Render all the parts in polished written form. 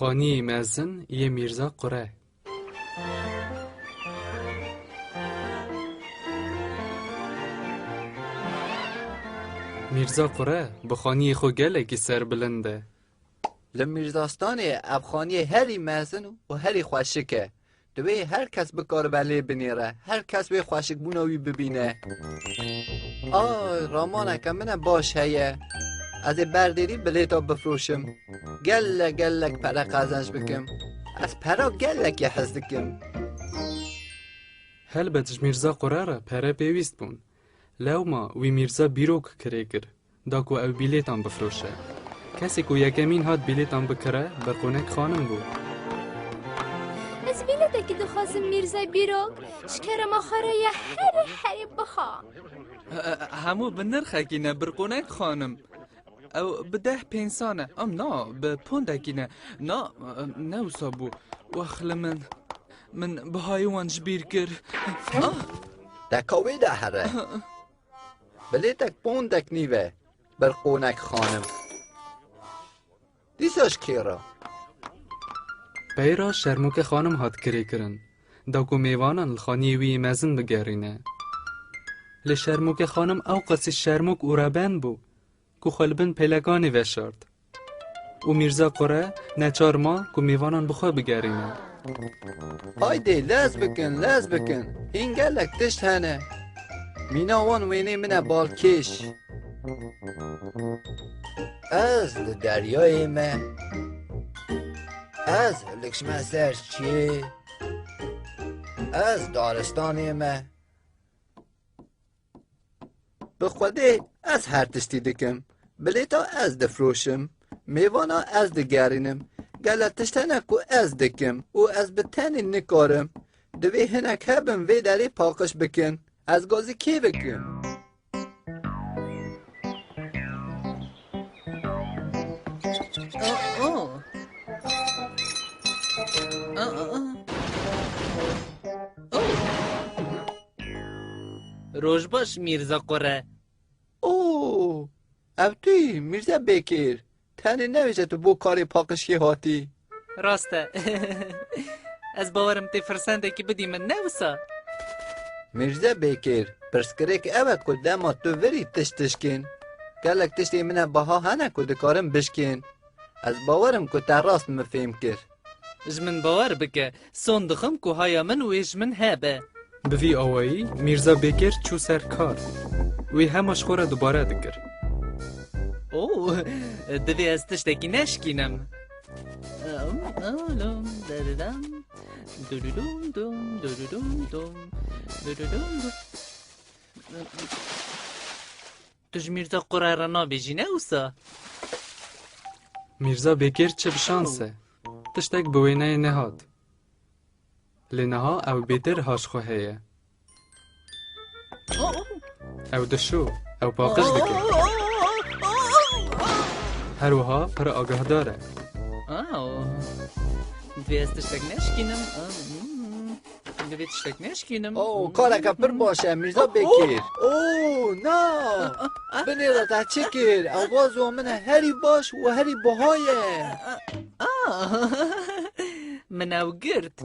خانی مزن یه میرزا قره. میرزا قره بخانی خو گلکی سر بلنده. لمیرزاستانه ابخانی هری مزن و هری خوشکه. دوی هر کس بکار بله بنیره، هر کس به خوشک بوناوی ببینه. رامانه که منه باش هیه. از برداری بلیتا بفروشم. گلک پره قازنش بکم. از پره گلک حزدکم. هل بدش میرزا قره را پره پیویست بون. لو ما وی میرزا بیروک کره کر. داکو او بیلیتان بفروشه. کسی که یکمین هات بیلیتان بکره برقونک خانم بود. از بیلیتا که دخواستم میرزا بیروک شکرم آخره یه هری بخوام. همو بنرخه کینه برقونک خانم. او بده پینسانه نا به پونده کینه نه وصابو واخل من بهای وانج بیر کر دکاوی ده هره بلیتک پوندک نیوه برقونک خانم دیساش کیرا بیرا شرموک خانم هات کری کرن داکو میوانان الخانی وی مزن بگرینه لشرموک خانم او قصی شرموک او ربن بو کو خلبن پلگانی وشارد و میرزا قره نچار ما کو میوانان بخوا بگرینه هایده لاز بکن این گلک تشت هنه میناوان وینه منه بالکش از دریای من از لکشمه سرش چیه از دارستانی من به خوده از هر تشتی دکم بلیتا از دفروشم میوانا از دگرینم گلت تشتنه کو از دکم او از بتنی نکارم دوی هنک هبم وی داری پاکش بکن از گازی کی بکن روش باش میرزا قره او توی میرزا بکر تنه نویشه تو بو کاری پاکشی هاتی راسته از باورم تی فرسنده که بدی من نوسا میرزا بکر پرسکره که اوه کل دما تو وری تشتشکن گلک تشتی منه باها هنه که دکارم بشکن از باورم که تا راست مفهم کر جمن باور بکه صندخم که هایا من و جمن هبه بوی آوایی میرزا بکر چو سر کار وی هماش خوره دوباره دکر اوه دوی از تشتکی نشکینم توش میرزا قره را نابیجی نوسا میرزا بکر چه بشانسه تشتک بوینه نهاد لنها او بیتر هاش خوهیه او دشو او پاقش دکر هروها پر آگاه داره دوی از تشتک نشکینم دوی تشتک نشکینم کارک پر باشه میرزا بکر نه بنیره تا چکر آواز و منه هری باش و هری بهایه من او گرد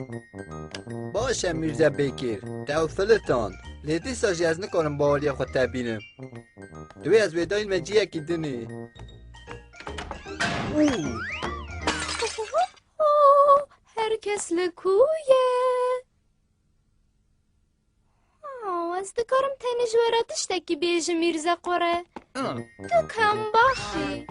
باشه میرزا بکر تو فلتان لیدی ساجی از نکنم باوری خود تبینم دوی از ویداین مجیه که دنی هر کس لکویه از دکارم تنش وراتش تکی بیج میرزا قره تو کم باشی